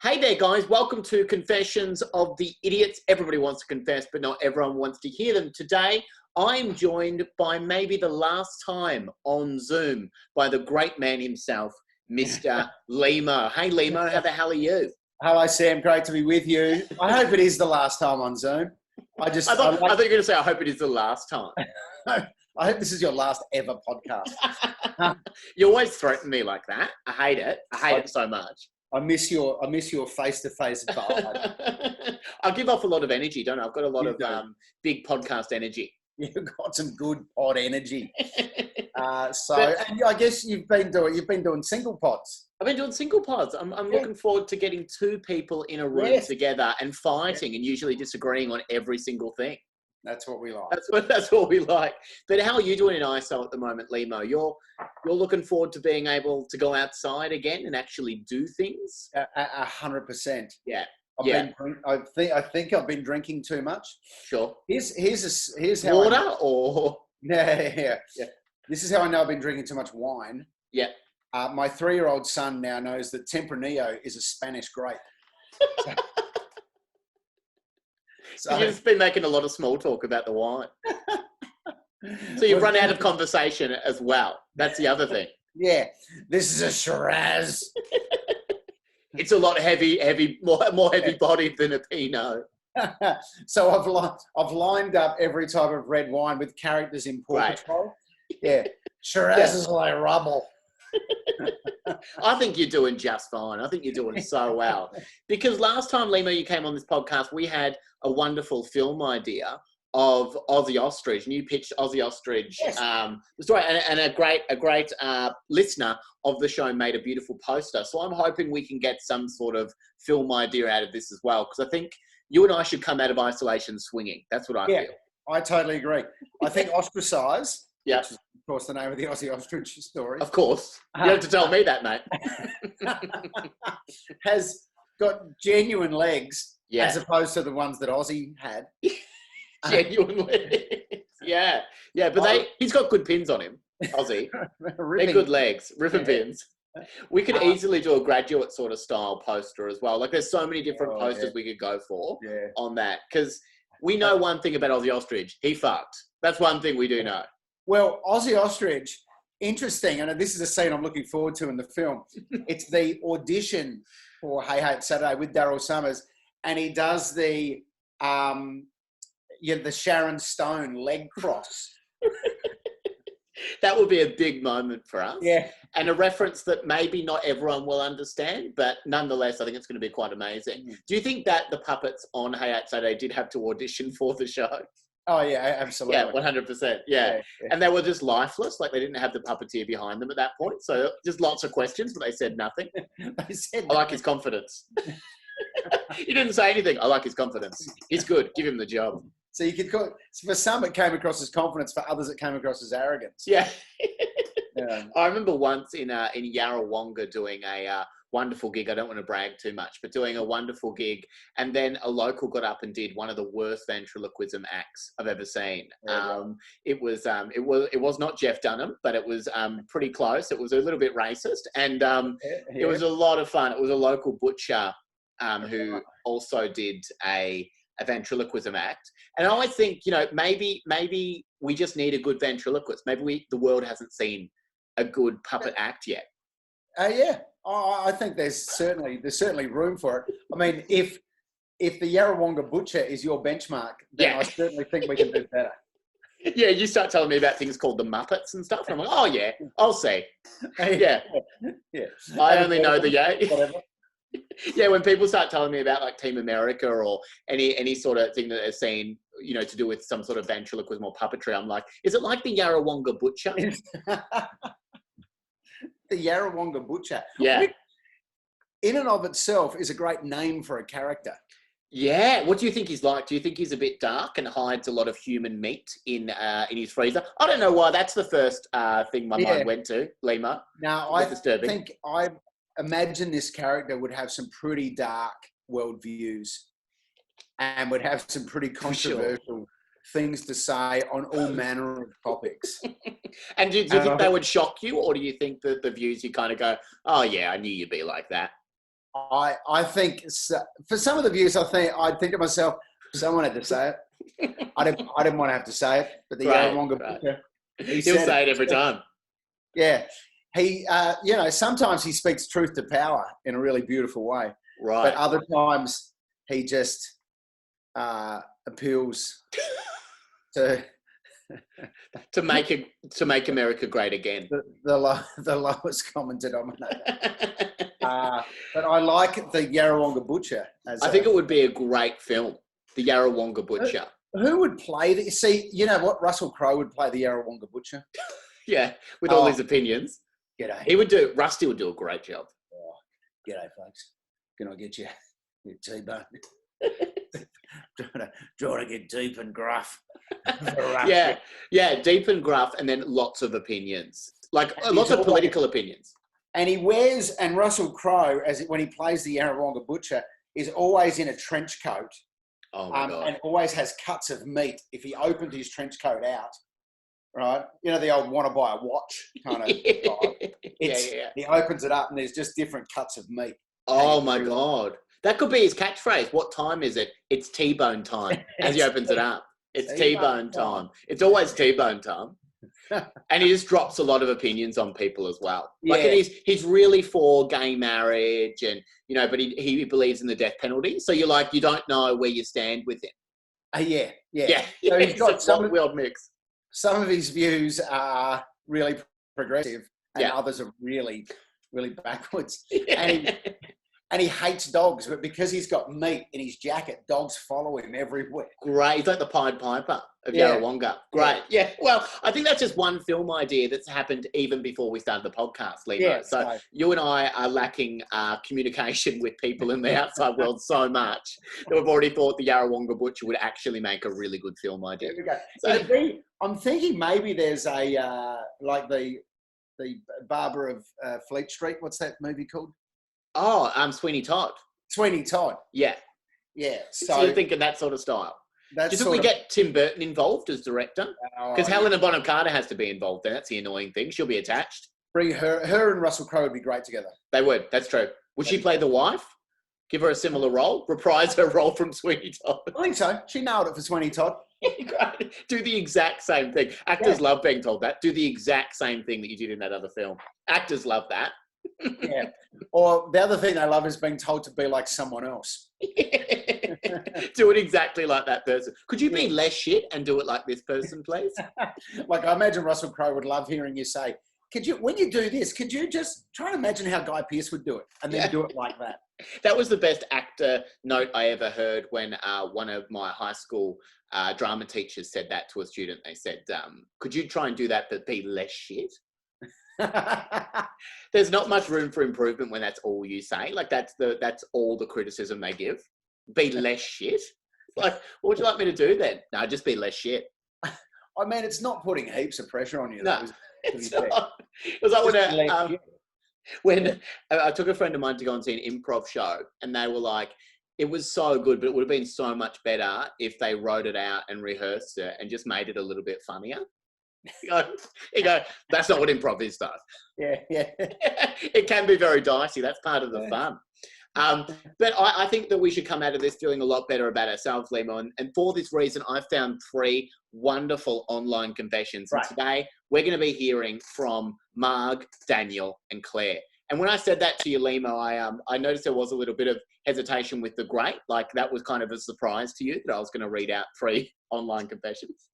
Hey there, guys. Welcome to Confessions of the Idiots. Everybody wants to confess, but not everyone wants to hear them. Today, I'm joined by maybe the last time on Zoom by the great man himself, Mr. Lehmo. Hey, Lehmo, how the hell are you? Hello, Sam. Great to be with you. I hope it is the last time on Zoom. I thought you were going to say, I hope it is the last time. I hope this is your last ever podcast. You always threaten me like that. I hate it. I hate it so much. I miss your face-to-face vibe. I give off a lot of energy, don't I? I've got a lot of big podcast energy. You've got some good pod energy. And I guess you've been doing single pods. I've been doing single pods. I'm looking forward to getting two people in a room together and fighting and usually disagreeing on every single thing. That's what we like. That's what we like. But how are you doing in ISO at the moment, Lehmo? You're looking forward to being able to go outside again and actually do things? 100%. Yeah. I think I've been drinking too much. Sure. Here's how water or yeah. This is how I know I've been drinking too much wine. Yeah. My 3-year-old son now knows that Tempranillo is a Spanish grape. So you've just been making a lot of small talk about the wine. So you've run out of conversation as well. That's the other thing. Yeah. This is a Shiraz. It's a lot more heavy-bodied than a Pinot. So I've lined up every type of red wine with characters in Paw Patrol. Yeah. Shiraz is like rubble. I think you're doing just fine. I think you're doing so well. Because last time, Lehmo, you came on this podcast, we had a wonderful film idea of Aussie Ostrich, and you pitched Aussie Ostrich. Yes. The story, and a great listener of the show made a beautiful poster. So I'm hoping we can get some sort of film idea out of this as well, because I think you and I should come out of isolation swinging. That's what I feel. I totally agree. I think Ostracize, which is, of course, the name of the Aussie Ostrich story. Of course. You have to tell me that, mate. Has got genuine legs as opposed to the ones that Aussie had. Genuine legs. Yeah. Yeah, but he's got good pins on him, Aussie. They're good legs, ribbon pins. We could easily do a graduate sort of style poster as well. Like there's so many different posters we could go for on that. Because we know one thing about Aussie Ostrich. He fucked. That's one thing we do know. Well, Aussie Ostrich, interesting, and this is a scene I'm looking forward to in the film. It's the audition for Hey Hey It's Saturday with Daryl Summers, and he does the Sharon Stone leg cross. That would be a big moment for us. Yeah. And a reference that maybe not everyone will understand, but nonetheless, I think it's going to be quite amazing. Do you think that the puppets on Hey Hey It's Saturday did have to audition for the show? Oh, yeah, absolutely. Yeah, 100%. Yeah. And they were just lifeless. Like they didn't have the puppeteer behind them at that point. So just lots of questions, but they said nothing. I like his confidence. He didn't say anything. I like his confidence. He's good. Give him the job. So you could call it, for some, it came across as confidence. For others, it came across as arrogance. Yeah. I remember once in Yarrawonga doing a wonderful gig. I don't want to brag too much, but doing a wonderful gig, and then a local got up and did one of the worst ventriloquism acts I've ever seen. It was not Jeff Dunham, but it was pretty close. It was a little bit racist, and it was a lot of fun. It was a local butcher who also did a ventriloquism act, and I always think, maybe we just need a good ventriloquist. Maybe the world hasn't seen a good puppet act yet. I think there's certainly room for it. I mean, if the Yarrawonga butcher is your benchmark, then I certainly think we can do better. Yeah, you start telling me about things called the Muppets and stuff, and I'm like, oh yeah, I'll see. Yeah. I only know whatever. Yeah, when people start telling me about like Team America or any sort of thing that they're seeing, to do with some sort of ventriloquism or puppetry, I'm like, is it like the Yarrawonga butcher? The Yarrawonga butcher. Yeah. Which, in and of itself, is a great name for a character. Yeah. What do you think he's like? Do you think he's a bit dark and hides a lot of human meat in his freezer? I don't know why. That's the first thing my mind went to, Lehmo. Now, I imagine this character would have some pretty dark worldviews and would have some pretty controversial things to say on all manner of topics. And do you think they would shock you, or do you think that the views you kind of go, oh yeah, I knew you'd be like that? I think for some of the views, I'd think to myself, someone had to say it. I didn't want to have to say it, but the Yarrawonga butcher, he'll say it every time. Yeah, he, sometimes he speaks truth to power in a really beautiful way, right? But other times he just appeals to make America great again. The lowest common denominator. But I like the Yarrawonga Butcher. I think it would be a great film, the Yarrawonga Butcher. Who would play the? See, you know what? Russell Crowe would play the Yarrawonga Butcher. Yeah, with all his opinions. G'day. Rusty would do a great job. Oh, g'day, folks. Can I get you your T-bone? trying to get deep and gruff. yeah, deep and gruff, and then lots of opinions, lots of political opinions. And Russell Crowe, when he plays the Yarrawonga Butcher, is always in a trench coat. Oh my God. And always has cuts of meat. If he opened his trench coat out, right? You know, the old want to buy a watch kind of vibe. He opens it up and there's just different cuts of meat. Oh my God. That could be his catchphrase. What time is it? It's T-bone time. As he opens it up. It's T-bone time. It's always T-bone time. And he just drops a lot of opinions on people as well. And he's really for gay marriage and, but he believes in the death penalty. So you don't know where you stand with him. Yeah. So he's got some weird mix. Some of his views are really progressive and others are really, really backwards. And he hates dogs, but because he's got meat in his jacket, dogs follow him everywhere. Great. He's like the Pied Piper of Yarrawonga. Great. Yeah. Well, I think that's just one film idea that's happened even before we started the podcast, Lehmo. Yeah, so you and I are lacking communication with people in the outside world so much that we've already thought the Yarrawonga Butcher would actually make a really good film idea. There we go. I'm thinking maybe there's a, like the Barber of Fleet Street. What's that movie called? Oh, Sweeney Todd. Sweeney Todd. Yeah. Yeah. So you're thinking that sort of style. Do you think we get Tim Burton involved as director? Because Helena Bonham Carter has to be involved, and that's the annoying thing. She'll be attached. Bring her and Russell Crowe would be great together. They would. That's true. Would she play the wife? Give her a similar role? Reprise her role from Sweeney Todd? I think so. She nailed it for Sweeney Todd. Great. Do the exact same thing. Actors love being told that. Do the exact same thing that you did in that other film. Actors love that. Yeah. Or the other thing they love is being told to be like someone else. Do it exactly like that person. Could you be less shit and do it like this person, please? Like, I imagine Russell Crowe would love hearing you say, when you do this, could you just try and imagine how Guy Pearce would do it and then do it like that? That was the best actor note I ever heard when one of my high school drama teachers said that to a student. They said, could you try and do that but be less shit? There's not much room for improvement when that's all you say. Like that's all the criticism they give. Be less shit. Like, what would you like me to do then? No, just be less shit. I mean, it's not putting heaps of pressure on you. No, it's not. It was like when I took a friend of mine to go and see an improv show, and they were like, it was so good, but it would have been so much better if they wrote it out and rehearsed it and just made it a little bit funnier. You go, that's not what improv is, though. Yeah. It can be very dicey. That's part of the fun. But I think that we should come out of this feeling a lot better about ourselves, Lehmo. And for this reason, I've found 3 wonderful online confessions. Right. And today, we're going to be hearing from Marg, Daniel, and Claire. And when I said that to you, Lehmo, I noticed there was a little bit of hesitation with the great. Like, that was kind of a surprise to you that I was going to read out 3 online confessions.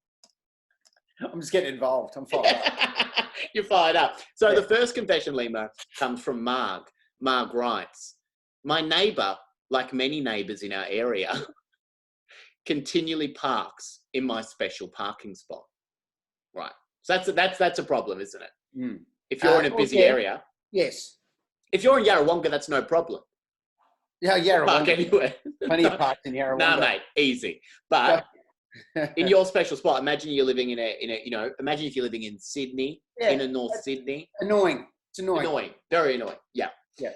I'm just getting involved. I'm fired up. You're fired up. So the first confession, Lehmo, comes from Marg. Marg writes, my neighbour, like many neighbours in our area, continually parks in my special parking spot. Right. So that's a problem, isn't it? Mm. If you're in a busy area. Yes. If you're in Yarrawonga, that's no problem. Yeah, Yarrawonga. Park anywhere. Plenty of parks in Yarrawonga. Nah, mate, easy. But in your special spot, imagine you're living imagine if you're living in Sydney, in North Sydney. Annoying. It's annoying. Annoying. Very annoying. Yeah. Yeah.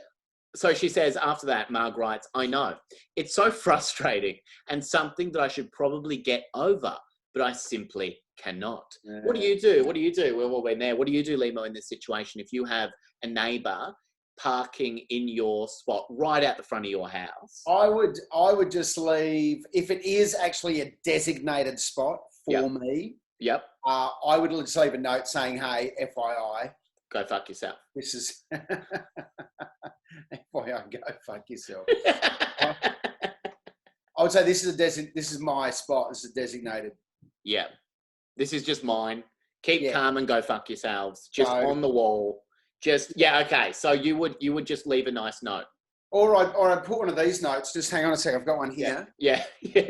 So she says, after that, Marg writes, I know. It's so frustrating and something that I should probably get over, but I simply cannot. Yeah. What do you do? Well, we're there. What do you do, Lehmo, in this situation? If you have a neighbour parking in your spot right out the front of your house? I would just leave, if it is actually a designated spot for me. Yep. I would just leave a note saying, "Hey, FYI, go fuck yourself." This is FYI, go fuck yourself. I would say this is my spot. This is designated. Yeah. This is just mine. Keep calm and go fuck yourselves. Just on the wall. Okay. So you would just leave a nice note. Or I'd put one of these notes. Just hang on a sec. I've got one here. Yeah,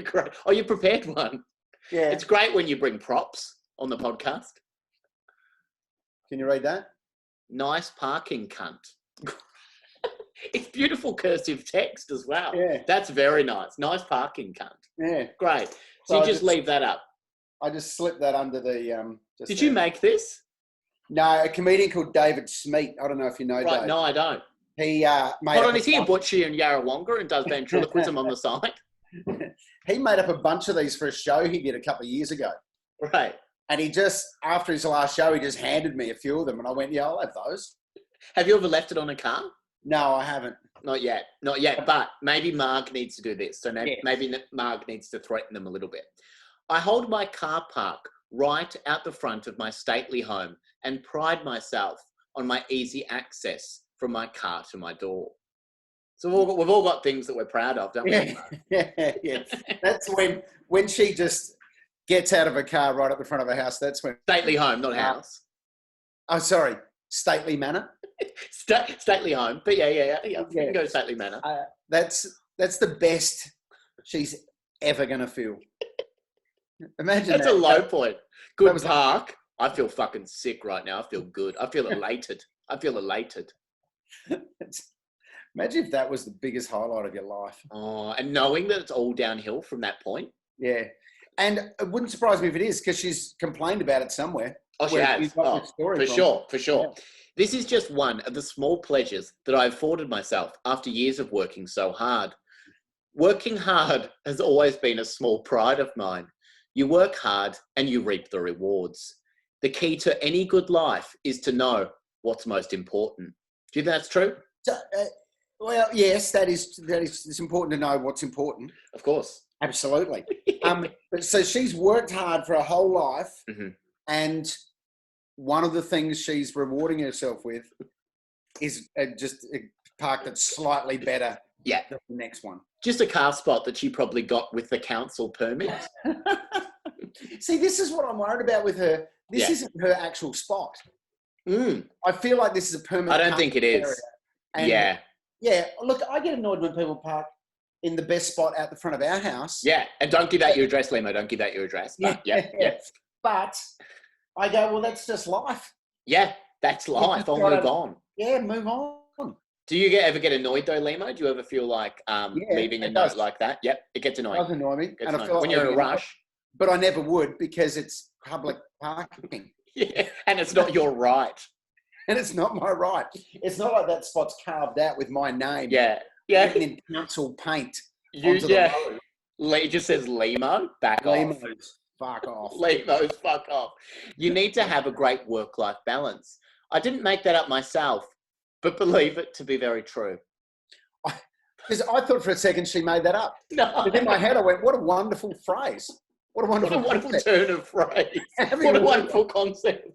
great. Oh, you prepared one. Yeah. It's great when you bring props on the podcast. Can you read that? Nice parking, cunt. It's beautiful cursive text as well. Yeah. That's very nice. Nice parking, cunt. Yeah. Great. So you just leave that up. I just slipped that under the... Did you make this? No, a comedian called David Smeat. I don't know if you know David. No, I don't. He made Hold on, is he a butcher in Yarrawonga and does ventriloquism on the side? He made up a bunch of these for a show he did a couple of years ago. Right. And he just, after his last show, he just handed me a few of them. And I went, yeah, I'll have those. Have you ever left it on a car? No, I haven't. Not yet. But maybe Mark needs to do this. So maybe Mark needs to threaten them a little bit. I hold my car park right out the front of my stately home and pride myself on my easy access from my car to my door. So we've all got things that we're proud of, don't we? Yeah. That's when she just gets out of her car right at the front of her house. That's when stately home, not house. Oh, sorry, stately manor. Stately home, but yeah. You can go stately manor. That's the best she's ever gonna feel. Imagine that's a low point. Good park. I feel fucking sick right now. I feel good. I feel elated. Imagine if that was the biggest highlight of your life. Oh, and knowing that it's all downhill from that point. Yeah. And it wouldn't surprise me if it is, because she's complained about it somewhere. Oh, she has. Oh, for sure. Yeah. This is just one of the small pleasures that I've afforded myself after years of working so hard. Working hard has always been a small pride of mine. You work hard and you reap the rewards. The key to any good life is to know what's most important. Do you think that's true? So, well, yes, that is. It's important to know what's important. Of course. Absolutely. So she's worked hard for her whole life, and one of the things she's rewarding herself with is just a park that's slightly better than the next one. Just a car spot that she probably got with the council permit. See, this is what I'm worried about with her. This isn't her actual spot. I feel like this is a permanent. I don't think it is. Yeah. Look, I get annoyed when people park in the best spot out the front of our house. Yeah, and don't give out your address, Lehmo. Don't give out your address. But, yeah. But I go, well, that's just life. Yeah, that's life. I'll move on. Yeah, move on. Do you ever get annoyed though, Lehmo? Do you ever feel like leaving a note like that? Yep, it gets annoying. It does annoy me. And I feel when you're in a rush. But I never would, because it's public parking. Yeah, and it's not your right. And it's not my right. It's not like that spot's carved out with my name. Yeah. Written in council paint onto the road. It just says Lehmo, back off. Fuck off. Lehmo's fuck off. You need to have a great work-life balance. I didn't make that up myself, but believe it to be very true. Because I thought for a second she made that up. No. But in my head I went, what a wonderful phrase. What a wonderful turn of phrase. What a wonderful concept.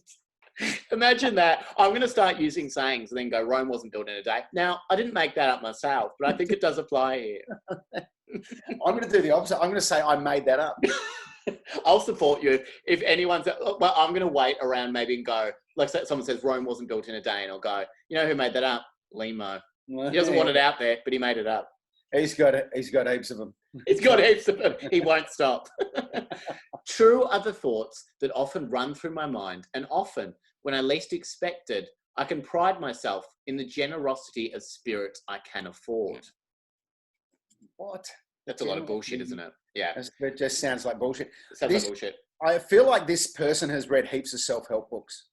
Imagine that. I'm going to start using sayings and then go, Rome wasn't built in a day. Now, I didn't make that up myself, but I think it does apply here. I'm going to do the opposite. I'm going to say I made that up. I'll support you. If anyone's, well, I'm going to wait around maybe and go, like someone says Rome wasn't built in a day, and I'll go, you know who made that up? Lehmo. He doesn't want it out there, but he made it up. He's got heaps of them. He's got heaps of them. He won't stop. True are the thoughts that often run through my mind, and often, when I least expected, I can pride myself in the generosity of spirit I can afford. What? That's a lot of bullshit, isn't it? Yeah. It just sounds like bullshit. Sounds like bullshit. I feel like this person has read heaps of self-help books.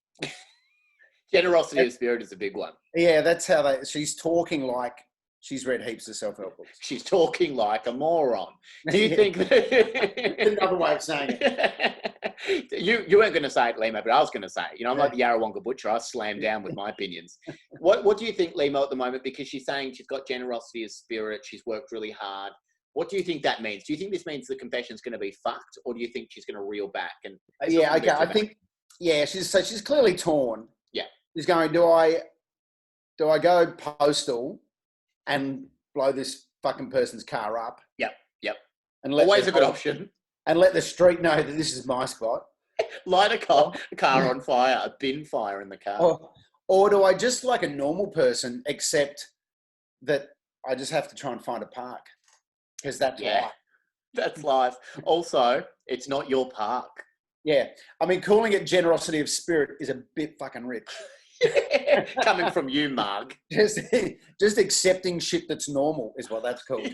Generosity of spirit is a big one. Yeah, that's how she's talking like she's read heaps of self-help books. She's talking like a moron. Do you think that... Another way of saying it. You weren't going to say it, Lehmo, but I was going to say it. I'm like the Yarrawonga butcher. I slam down with my opinions. What do you think, Lehmo, at the moment? Because she's saying she's got generosity of spirit. She's worked really hard. What do you think that means? Do you think this means the confession's going to be fucked, or do you think she's going to reel back? And okay. I think she's clearly torn. Yeah, she's going. Do I go postal and blow this fucking person's car up? Yep. And always a good option. And let the street know that this is my spot. Light a car on fire, a bin fire in the car. Or do I just, like a normal person, accept that I just have to try and find a park? Because that's life. That's life. Also, it's not your park. Yeah. I mean, calling it generosity of spirit is a bit fucking rich. Coming from you, Marg. Just accepting shit that's normal is what that's called.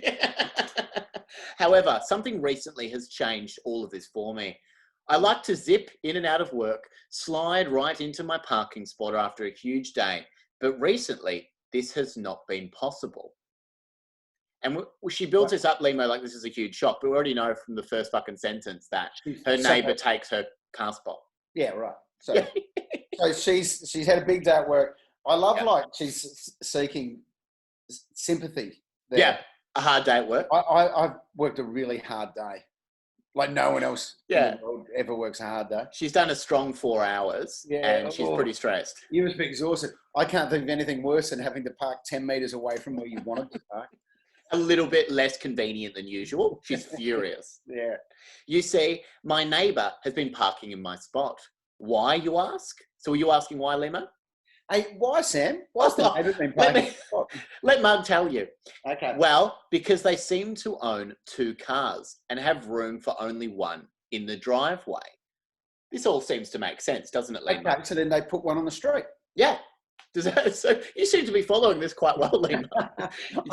However, something recently has changed all of this for me. I like to zip in and out of work, slide right into my parking spot after a huge day. But recently, this has not been possible. And she builds this up, Lehmo, like this is a huge shock. But we already know from the first fucking sentence that her neighbour takes her car spot. Yeah, right. So she's had a big day at work. I love like she's seeking sympathy there. Yeah, a hard day at work. I've worked a really hard day. Like no one else in the world ever works a hard day. She's done a strong 4 hours and she's pretty stressed. You must be exhausted. I can't think of anything worse than having to park 10 metres away from where you wanted to park. A little bit less convenient than usual. She's furious. Yeah. You see, my neighbour has been parking in my spot. Why, you ask? So were you asking why, Lehmo? Hey, why, Sam? Why's the neighbour been parking in my spot? Let Mug tell you. Okay. Well, because they seem to own 2 cars and have room for only one in the driveway. This all seems to make sense, doesn't it, Lehmo? Okay, so then they put one on the street. Yeah. So you seem to be following this quite well, Lehmo.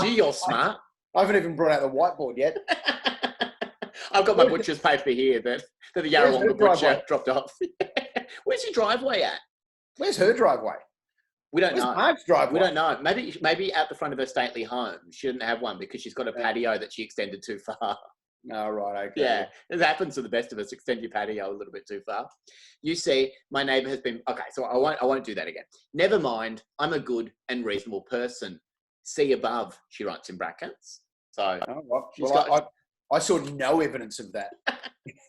Gee, you're smart. I haven't even brought out the whiteboard yet. I've got my butcher's paper here that the Yarrawonga butcher dropped off. Where's your driveway at? Where's her driveway? We don't know. Mark's driveway? We don't know. Maybe out the front of her stately home. She didn't have one because she's got a patio that she extended too far. Oh, right, okay. Yeah, it happens to the best of us. Extend your patio a little bit too far. You see, my neighbour has been... Okay, so I won't do that again. Never mind. I'm a good and reasonable person. See above, she writes in brackets. So... I saw no evidence of that.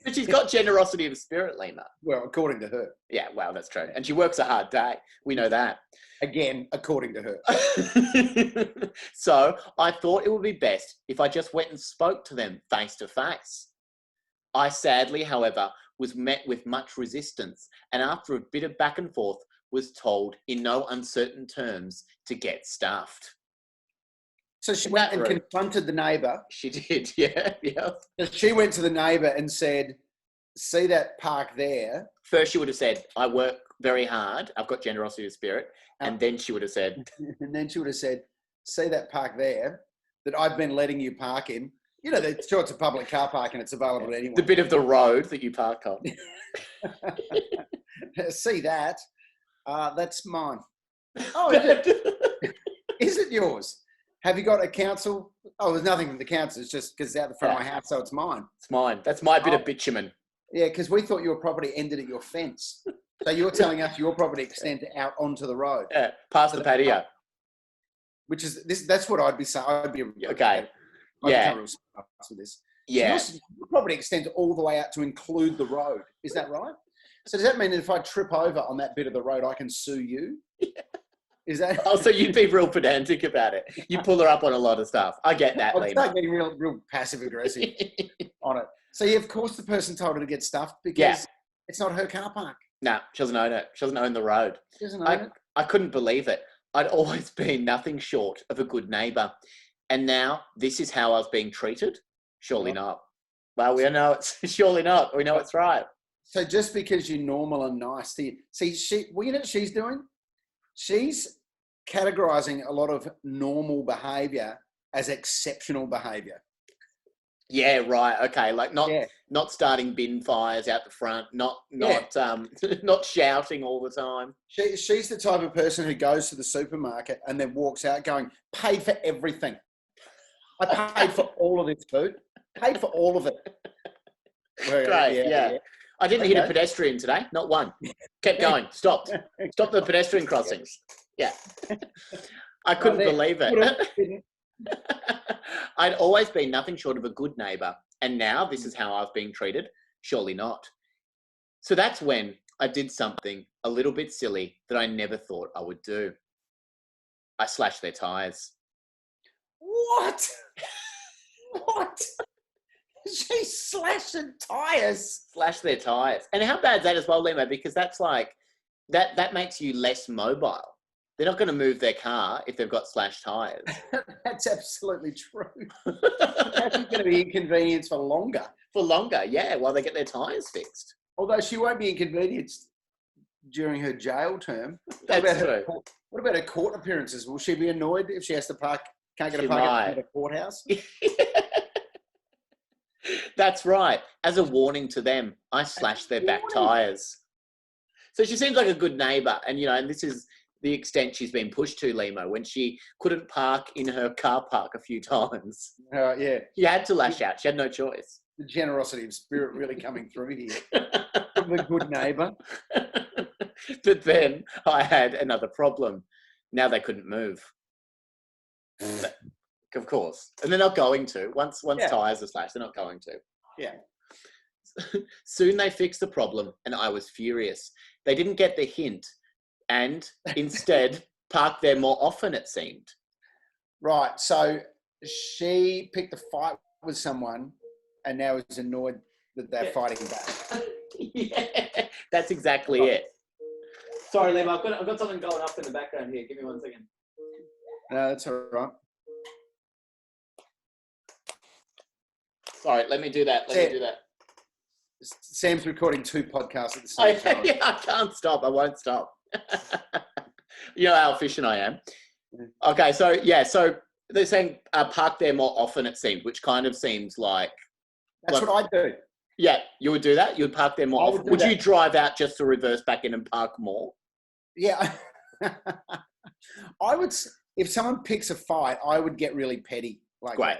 But she's got generosity of spirit, Lehmo. Well, according to her. Yeah, well, that's true. And she works a hard day. We know that. Again, according to her. So I thought it would be best if I just went and spoke to them face to face. I sadly, however, was met with much resistance, and after a bit of back and forth, was told in no uncertain terms to get stuffed. So she went and confronted the neighbour. She did, yeah. So she went to the neighbour and said, see that park there? First she would have said, I work very hard. I've got generosity of spirit. And then she would have said... And then she would have said, see that park there that I've been letting you park in? You know, it's a public car park and it's available to anyone. The bit of the road that you park on. See that? That's mine. Oh, is it? Is it yours? Have you got a council? Oh, there's nothing from the council. It's just because it's out the front of my house, so it's mine. It's mine. That's my bit of bitumen. Yeah, because we thought your property ended at your fence. So you're telling us your property extends out onto the road. Yeah, past the patio. Which is that's what I'd be saying. I'd be okay. Yeah. With this. Yeah. So your property extends all the way out to include the road. Is that right? So does that mean that if I trip over on that bit of the road, I can sue you? Yeah. Is that? Oh, so you'd be real pedantic about it. You pull her up on a lot of stuff. I get that, Lehmo. I'd start getting real passive aggressive on it. So yeah, of course the person told her to get stuffed because it's not her car park. No, she doesn't own it. She doesn't own the road. She doesn't own it. I couldn't believe it. I'd always been nothing short of a good neighbour. And now this is how I was being treated? Surely not. Well, we know it's surely not. We know it's right. So just because you're normal and nice to you, see, you know what she's doing? She's categorizing a lot of normal behavior as exceptional behavior. Yeah, right. Okay, like not starting bin fires out the front, not shouting all the time. She's the type of person who goes to the supermarket and then walks out going, paid for everything. I paid for all of this food. Paid for all of it. Great, yeah. I didn't hit a pedestrian today, not one. Kept going, stopped the pedestrian crossings. Yeah. I couldn't believe it. I'd always been nothing short of a good neighbour, and now this is how I've been treated? Surely not. So that's when I did something a little bit silly that I never thought I would do. I slashed their tyres. What? What? She slashed the tyres. Slashed their tyres. And how bad is that as well, Lehmo? Because that's like, that makes you less mobile. They're not going to move their car if they've got slashed tyres. That's absolutely true. That's going to be inconvenienced for longer. For longer, yeah, while they get their tyres fixed. Although she won't be inconvenienced during her jail term. That's true. What about her court appearances? Will she be annoyed if she has to can't get a park at the courthouse? That's right. As a warning to them, I slashed their back tyres. So she seems like a good neighbour. And, and this is the extent she's been pushed to, Lehmo, when she couldn't park in her car park a few times. Yeah. She had to lash out. She had no choice. The generosity of spirit really coming through here. From the good neighbour. But then I had another problem. Now they couldn't move. Of course. And they're not going to. Once tyres are slashed, they're not going to. Yeah. Soon they fixed the problem and I was furious. They didn't get the hint and instead parked there more often, it seemed. Right. So she picked a fight with someone and now is annoyed that they're fighting back. Yeah, that's exactly it. Sorry, Lehmo, I've got something going off in the background here. Give me 1 second. No, that's all right. Sorry, let me do that. Sam's recording 2 podcasts at the same time. Yeah, I can't stop. I won't stop. You know how efficient I am. Okay, so they're saying park there more often, it seemed, which kind of seems like... That's what I do. Yeah, you would do that? You would park there more often? Would you drive out just to reverse back in and park more? Yeah. I would... If someone picks a fight, I would get really petty. Great.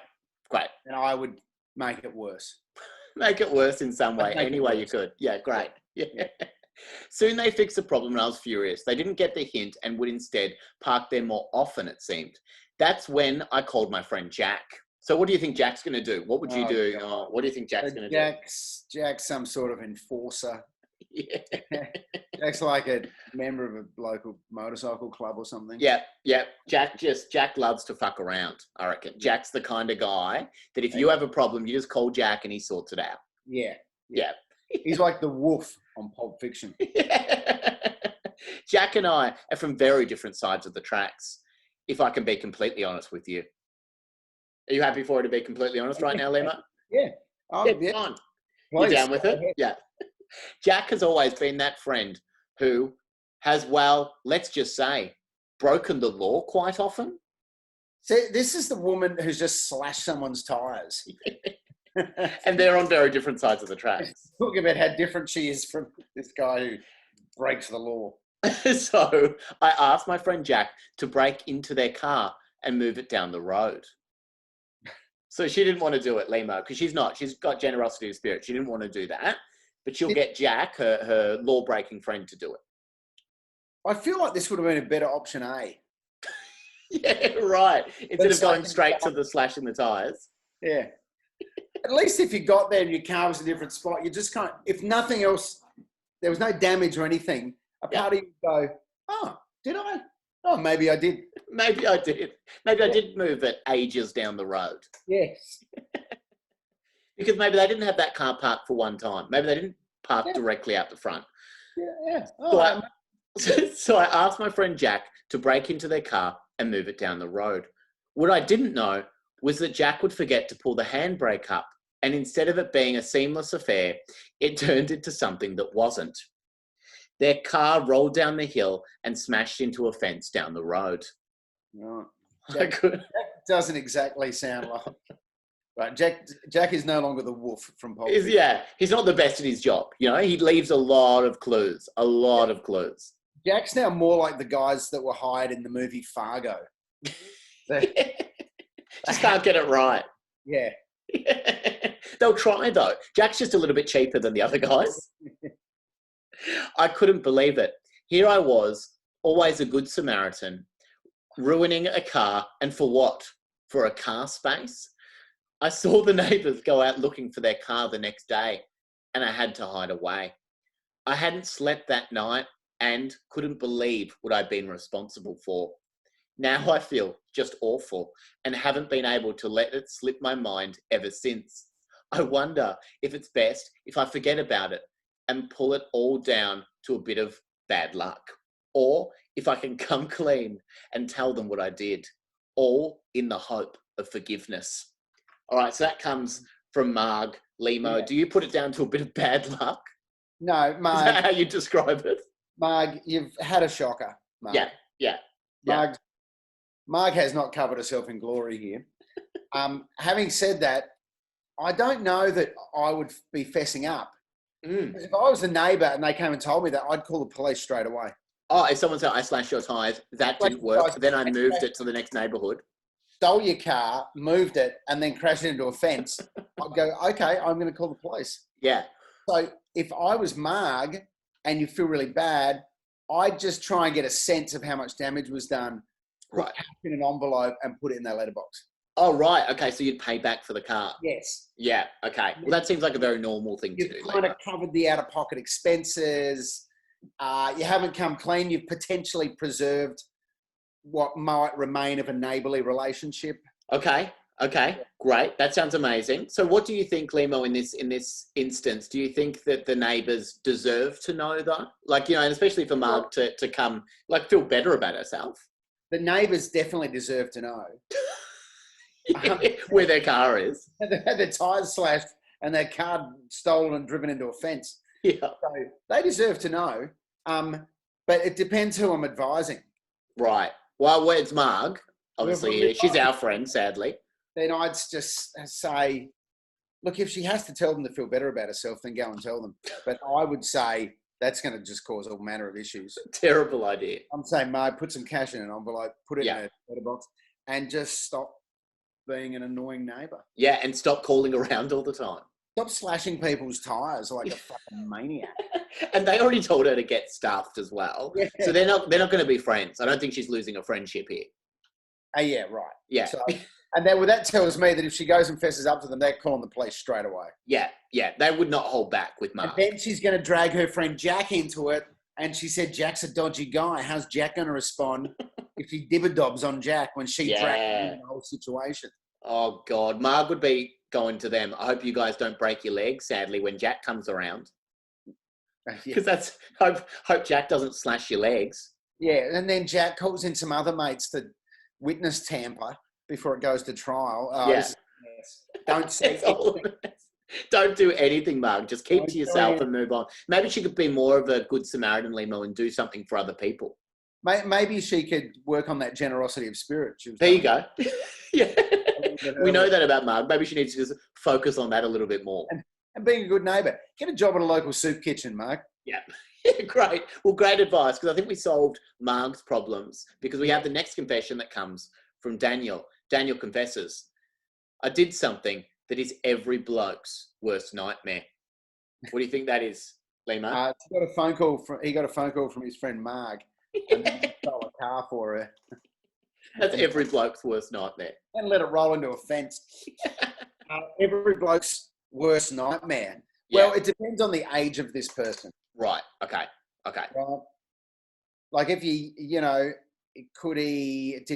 And I would make it worse. Make it worse in some way, any way you could. Yeah, great. Yeah. Soon they fixed the problem and I was furious. They didn't get the hint and would instead park there more often, it seemed. That's when I called my friend Jack. So what do you think Jack's going to do? What would you do? What do you think Jack's going to do? Jack's some sort of enforcer. Yeah. Jack's like a member of a local motorcycle club or something. Yeah. Jack loves to fuck around, I reckon. Jack's the kind of guy that if you have a problem, you just call Jack and he sorts it out. Yeah. He's like the wolf on Pulp Fiction. Jack and I are from very different sides of the tracks, if I can be completely honest with you. Are you happy for her to be completely honest right now, Lehmo? Yeah. Yeah, fine. You down with it? Yeah. Jack has always been that friend who has, well, let's just say, broken the law quite often. See, this is the woman who's just slashed someone's tyres. And they're on very different sides of the tracks. Talking about how different she is from this guy who breaks the law. So I asked my friend Jack to break into their car and move it down the road. So she didn't want to do it, Lehmo, because she's got generosity of spirit. She didn't want to do that. But she'll get Jack, her law-breaking friend, to do it. I feel like this would have been a better option A. Yeah, right. Instead of going straight to the slashing the tyres. Yeah. At least if you got there and your car was in a different spot, you just can't, if nothing else, there was no damage or anything, a party would go, oh, did I? Oh, maybe I did. Maybe I did. Maybe I did move it ages down the road. Yes. Because maybe they didn't have that car parked for one time. Maybe they didn't park directly out the front. Yeah. Oh, so I asked my friend Jack to break into their car and move it down the road. What I didn't know was that Jack would forget to pull the handbrake up. And instead of it being a seamless affair, it turned into something that wasn't. Their car rolled down the hill and smashed into a fence down the road. Right. That doesn't exactly sound like... Right, Jack is no longer the wolf from Pulp Fiction. Yeah, he's not the best at his job. He leaves a lot of clues. Of clues. Jack's now more like the guys that were hired in the movie Fargo. Just can't get it right. Yeah. They'll try though. Jack's just a little bit cheaper than the other guys. I couldn't believe it. Here I was, always a good Samaritan, ruining a car, and for what? For a car space? I saw the neighbours go out looking for their car the next day, and I had to hide away. I hadn't slept that night and couldn't believe what I'd been responsible for. Now I feel just awful and haven't been able to let it slip my mind ever since. I wonder if it's best if I forget about it and pull it all down to a bit of bad luck, or if I can come clean and tell them what I did, all in the hope of forgiveness. All right, so that comes from Marg. Lehmo, yeah. Do you put it down to a bit of bad luck? No, Marg. Is that how you describe it? Marg, you've had a shocker, Marg. Yeah. Marg has not covered herself in glory here. Having said that, I don't know that I would be fessing up. If I was a neighbour and they came and told me that, I'd call the police straight away. Oh, if someone said, I slashed your tyres, that didn't work, then I moved it to the next neighbourhood. Stole your car, moved it, and then crashed it into a fence, I'd go, okay, I'm going to call the police. Yeah. So if I was Marg and you feel really bad, I'd just try and get a sense of how much damage was done, put cash in an envelope and put it in their letterbox. Oh, right. Okay, so you'd pay back for the car. Yes. Yeah, okay. Well, that seems like a very normal thing to do. You've kind of covered the out-of-pocket expenses. You haven't come clean. You've potentially preserved what might remain of a neighbourly relationship. Okay, great. That sounds amazing. So what do you think, Lehmo, in this instance? Do you think that the neighbours deserve to know that? Like, you know, and especially for Marg to come, like, feel better about herself? The neighbours definitely deserve to know. Where their car is. They had their tyres slashed and their car stolen and driven into a fence. Yeah. So they deserve to know. But it depends who I'm advising. Right. Well, it's Marg. Obviously, she's our friend, sadly. Then I'd just say, look, if she has to tell them to feel better about herself, then go and tell them. But I would say that's going to just cause all manner of issues. Terrible idea. I'm saying, Marg, put some cash in an envelope, put it in a letterbox, and just stop being an annoying neighbour. Yeah, and stop calling around all the time. Stop slashing people's tyres like a fucking maniac. And they already told her to get stuffed as well. Yeah. So they're not going to be friends. I don't think she's losing a friendship here. Yeah, right. Yeah. So, and then that tells me that if she goes and fesses up to them, they're calling the police straight away. Yeah. They would not hold back with Marg. And then she's going to drag her friend Jack into it. And she said, Jack's a dodgy guy. How's Jack going to respond if she dibber-dobs on Jack when she drags in the whole situation? Oh, God. Marg would be going to them, I hope you guys don't break your leg, sadly, when Jack comes around. Because hope Jack doesn't slash your legs. Yeah, and then Jack calls in some other mates to witness tamper before it goes to trial. Don't say Don't do anything, Marg. Just keep to yourself and move on. Maybe she could be more of a good Samaritan, Lehmo, and do something for other people. Maybe she could work on that generosity of spirit. There you go. Yeah. We know that about Marg. Maybe she needs to just focus on that a little bit more. And being a good neighbour. Get a job in a local soup kitchen, Marg. Yeah. Great. Well, great advice, because I think we solved Marg's problems, because we have the next confession that comes from Daniel. Daniel confesses, I did something that is every bloke's worst nightmare. What do you think that is, Lehmo? He got a phone call from his friend Marg. And he stole a car for her. That's every bloke's worst nightmare. And let it roll into a fence. Every bloke's worst nightmare. Yeah. Well, it depends on the age of this person. Right. Okay. Right? Like if did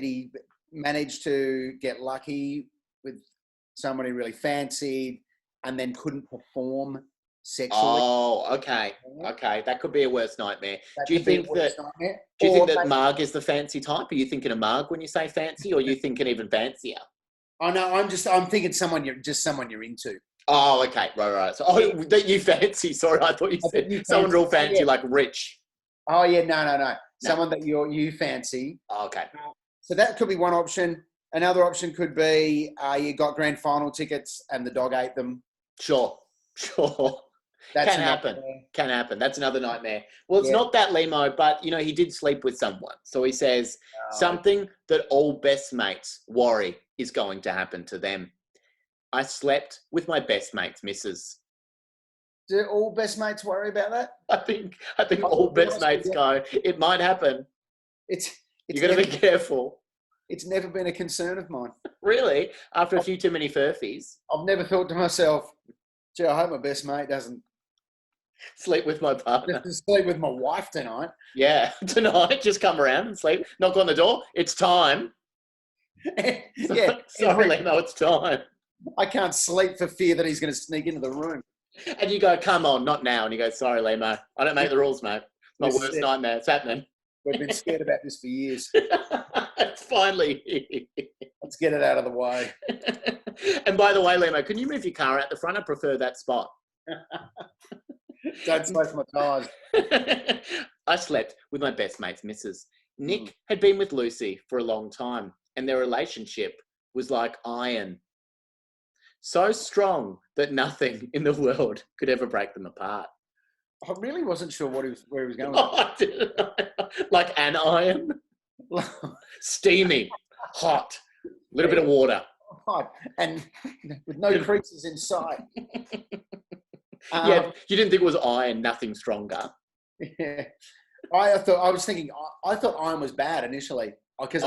he manage to get lucky with someone he really fancied and then couldn't perform sexually? Oh, okay. Okay. That could be a worst nightmare. Do you think that Marg is the fancy type? Are you thinking of Marg when you say fancy, or are you thinking even fancier? Oh no, I'm thinking someone you're into. Oh, okay. Right. So, that you fancy. Sorry, I thought you said someone real fancy, like rich. Oh yeah, no. Someone that you fancy. Oh, okay. So that could be one option. Another option could be you got grand final tickets and the dog ate them. Sure. That can happen. That's another nightmare. Well, it's not that, Lehmo, but, he did sleep with someone. So he says something that all best mates worry is going to happen to them. I slept with my best mate's missus. Do all best mates worry about that? I think all best mates go, it might happen. It's You got to be careful. It's never been a concern of mine. Really? After a few too many furfies? I've never thought to myself, gee, I hope my best mate doesn't sleep with my partner. Just sleep with my wife tonight. Yeah, tonight. Just come around and sleep. Knock on the door. It's time. Yeah. Sorry, Lehmo, it's time. I can't sleep for fear that he's going to sneak into the room. And you go, come on, not now. And you go, sorry, Lehmo. I don't make the rules, mate. It's my worst nightmare. It's happening. We've been scared about this for years. It's finally. Let's get it out of the way. And by the way, Lehmo, can you move your car out the front? I prefer that spot. Don't smoke my tyres. I slept with my best mate's missus. Nick had been with Lucy for a long time, and their relationship was like iron. So strong that nothing in the world could ever break them apart. I really wasn't sure where he was going with that. Like an iron? Steamy, hot, a little bit of water. Hot, and with no creases in sight. Yeah, you didn't think it was iron, nothing stronger. Yeah. I thought iron was bad initially. Because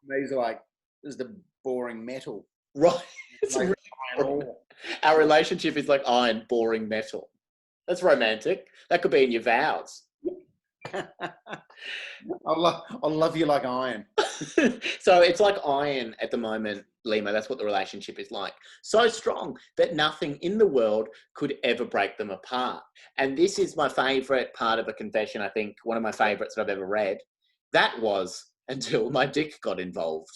these are like, this is the boring metal. Right. Like our relationship is like iron, boring metal. That's romantic. That could be in your vows. I'll love you like iron. So it's like iron at the moment, Lehmo. That's what the relationship is like. So strong that nothing in the world could ever break them apart. And this is my favourite part of a confession, I think, one of my favourites that I've ever read. That was until my dick got involved.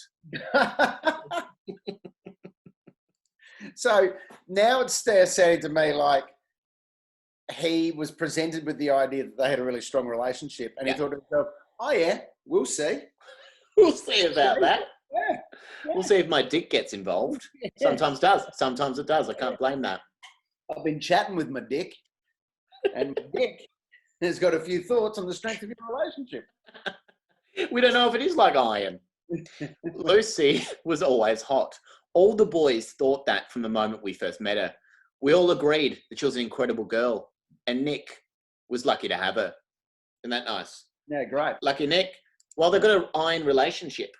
So now it's saying to me like he was presented with the idea that they had a really strong relationship and he thought to himself, oh yeah, we'll see. We'll see about that. Yeah. We'll see if my dick gets involved. Yeah. Sometimes does. Sometimes it does. I can't blame that. I've been chatting with my dick and my dick has got a few thoughts on the strength of your relationship. We don't know if it is like iron. Lucy was always hot. All the boys thought that from the moment we first met her. We all agreed that she was an incredible girl, and Nick was lucky to have her. Isn't that nice? Yeah, great. Lucky Nick. Well, they've got an iron relationship.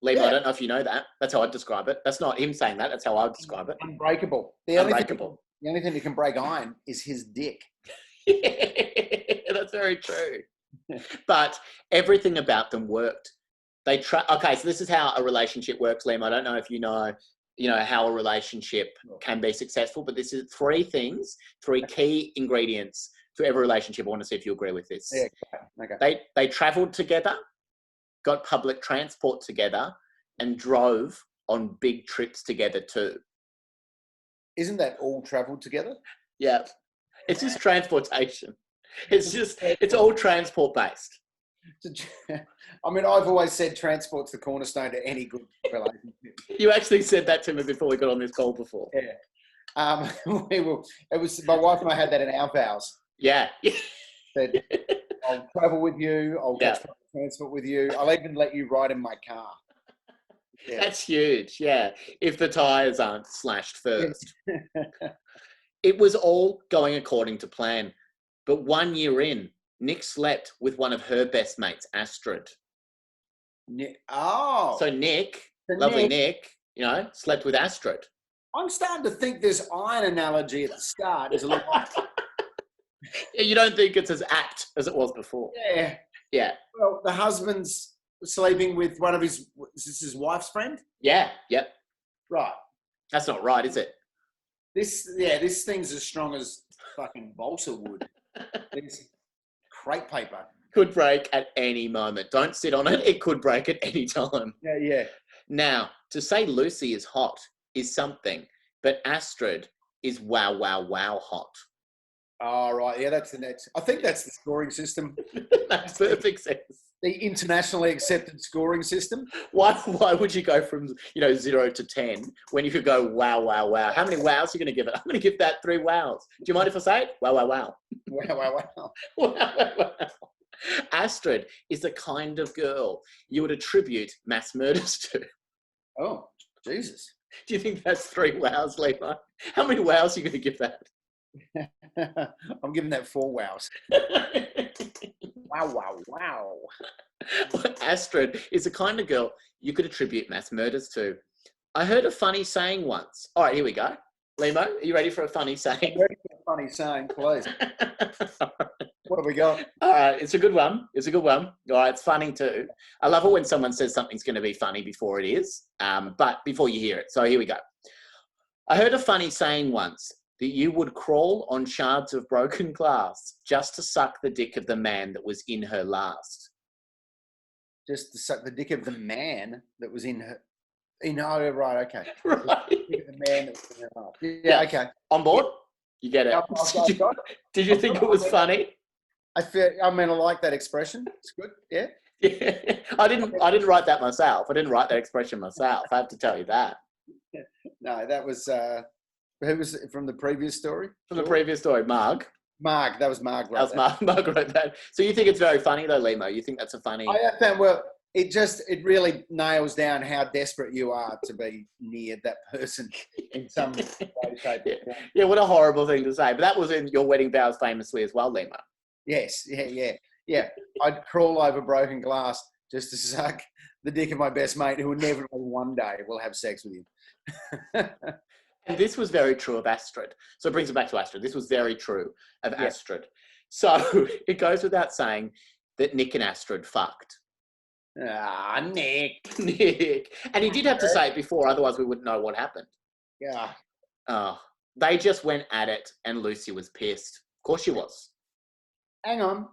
Lehmo, I don't know if you know that. That's how I'd describe it. That's not him saying that. That's how I would describe it. Unbreakable. Unbreakable. The only thing that can break iron is his dick. Yeah, that's very true. But everything about them worked. Okay, so this is how a relationship works, Lehmo. I don't know if you know how a relationship can be successful, but this is three key ingredients to every relationship. I want to see if you agree with this. Yeah, okay. They traveled together, got public transport together, and drove on big trips together too. Isn't that all traveled together? Yeah. It's just transportation. It's all transport based. I mean, I've always said transport's the cornerstone to any good relationship. You actually said that to me before we got on this call before. Yeah. It was my wife and I had that in our vows. Yeah. Said, I'll travel with you. I'll catch transport with you. I'll even let you ride in my car. Yeah. That's huge. Yeah. If the tyres aren't slashed first. It was all going according to plan. But 1 year in, Nick slept with one of her best mates, Astrid. So Nick, Nick, slept with Astrid. I'm starting to think this iron analogy at the start is a little off. You don't think it's as apt as it was before? Yeah. Yeah. Well, the husband's sleeping with one of his wife's friend? Yeah. Yep. Right. That's not right, is it? This thing's as strong as fucking balsa wood. It's crepe paper. Could break at any moment. Don't sit on it. It could break at any time. Yeah. Now, to say Lucy is hot is something, but Astrid is wow hot. Oh, right. Yeah, that's the next. I think that's the scoring system. Makes perfect sense. The internationally accepted scoring system. Why would you go from 0 to 10 when you could go wow? How many wows are you going to give it? I'm going to give that 3 wows. Do you mind if I say it? Wow. Wow. Astrid is the kind of girl you would attribute mass murders to. Oh, Jesus. Do you think that's 3 wows, Lehmo? How many wows are you going to give that? I'm giving that 4 wows. Wow. Astrid is the kind of girl you could attribute mass murders to. I heard a funny saying once. All right, here we go. Lehmo, are you ready for a funny saying? I'm ready for a funny saying, please. What have we got? All right, it's a good one. All right, it's funny too. I love it when someone says something's going to be funny before it is, but before you hear it. So here we go. I heard a funny saying once that you would crawl on shards of broken glass just to suck the dick of the man that was in her last. Just to suck the dick of the man that was in her. Oh, right, okay. Right. The man that was in her last. Yeah, okay. On board? You get it. Did you think it was funny? I like that expression. It's good. Yeah. Yeah. I didn't write that myself. I didn't write that expression myself. I have to tell you that. No, that was who was it from the previous story? From the previous story, Marg. That was Marg. That was Marg wrote that. So you think it's very funny though, Lehmo? You think that's a funny? I think, well, it really nails down how desperate you are to be near that person in some way, shape, or form. Yeah, what a horrible thing to say. But that was in your wedding vows famously as well, Lehmo. Yes, yeah. I'd crawl over broken glass just to suck the dick of my best mate who inevitably one day will have sex with you. And this was very true of Astrid. So it brings it back to Astrid. This was very true of Astrid. So it goes without saying that Nick and Astrid fucked. Ah, Nick. And he did have to say it before, otherwise we wouldn't know what happened. Yeah. They just went at it and Lucy was pissed. Of course she was. Hang on.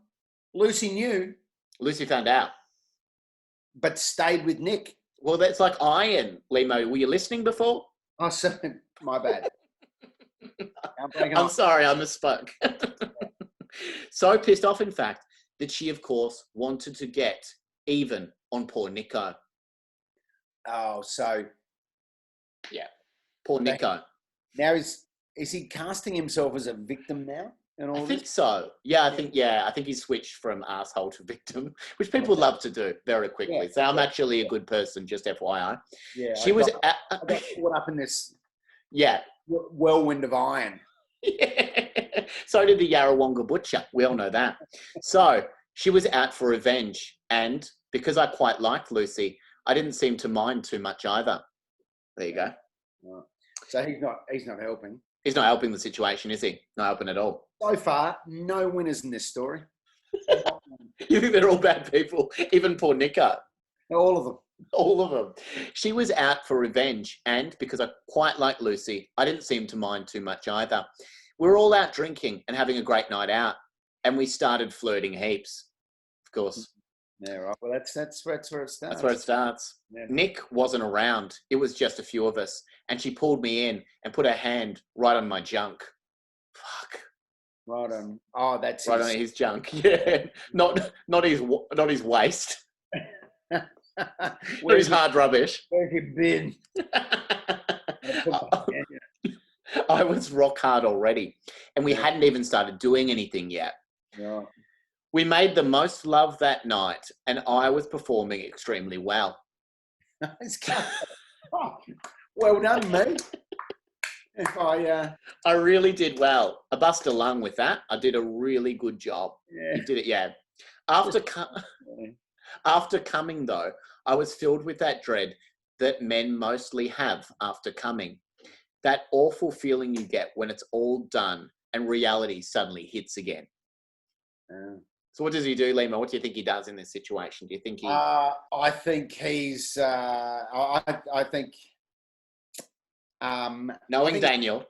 Lucy knew. Lucy found out. But stayed with Nick. Well, that's like iron, Lehmo. Were you listening before? Oh, sorry. My bad. I'm sorry, I misspoke. So pissed off, in fact, that she, of course, wanted to get even on poor Nico. Oh, so... Yeah, poor Nico. Now, is he casting himself as a victim now? I think so. Yeah, I think he switched from asshole to victim, which people love to do very quickly. Yeah, so I'm actually a good person, just FYI. Yeah, she was got caught up in this. Yeah, whirlwind of iron. Yeah. So did the Yarrawonga butcher. We all know that. So she was out for revenge, and because I quite liked Lucy, I didn't seem to mind too much either. There you go. Right. So he's not helping. He's not helping the situation, is he? Not helping at all. So far, no winners in this story. You think they're all bad people? Even poor Nico? All of them. All of them. She was out for revenge, and because I quite like Lucy, I didn't seem to mind too much either. We were all out drinking and having a great night out, and we started flirting heaps, of course. Yeah, right. Well, that's where it starts. That's where it starts. Yeah. Nick wasn't around. It was just a few of us, and she pulled me in and put her hand right on my junk. Fuck. Right on. Oh, that's right on his junk. Yeah, not his waist. Not his hard rubbish. Where's your bin? I was rock hard already, and we hadn't even started doing anything yet. Yeah. We made the most love that night, and I was performing extremely well. Oh, well done, mate. I really did well. I bust a lung with that. I did a really good job. Yeah. You did it, yeah. After coming, though, I was filled with that dread that men mostly have after coming. That awful feeling you get when it's all done and reality suddenly hits again. So what does he do, Lehmo? What do you think he does in this situation? Do you think he... I think he's... I think... knowing Daniel...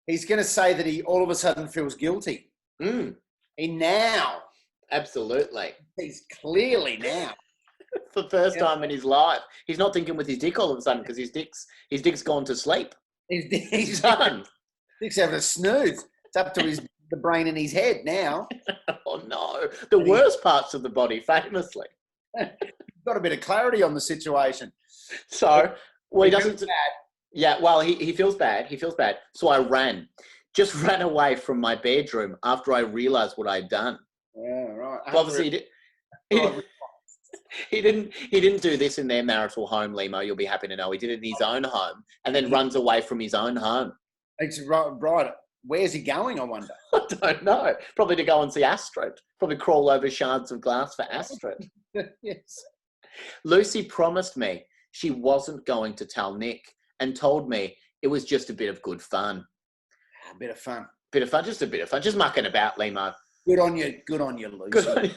He's going to say that he all of a sudden feels guilty. Now. Absolutely. He's clearly now. For the first time in his life. He's not thinking with his dick all of a sudden because his dick's gone to sleep. He's done. Dick's having a snooze. It's up to the brain in his head now. Oh, no. The worst parts of the body, famously. Got a bit of clarity on the situation. So, well, he doesn't... Yeah, well, he feels bad. He feels bad. So I just ran away from my bedroom after I realised what I'd done. Yeah, right. Obviously, He didn't do this in their marital home, Lehmo. You'll be happy to know. He did it in his own home and then runs away from his own home. It's right. Where's he going, I wonder? I don't know. Probably to go and see Astrid. Probably crawl over shards of glass for Astrid. Yes. Lucy promised me she wasn't going to tell Nick and told me it was just a bit of good fun. A bit of fun. Just a bit of fun. Just mucking about, Lehmo. Good on you, Lucy. Good on you.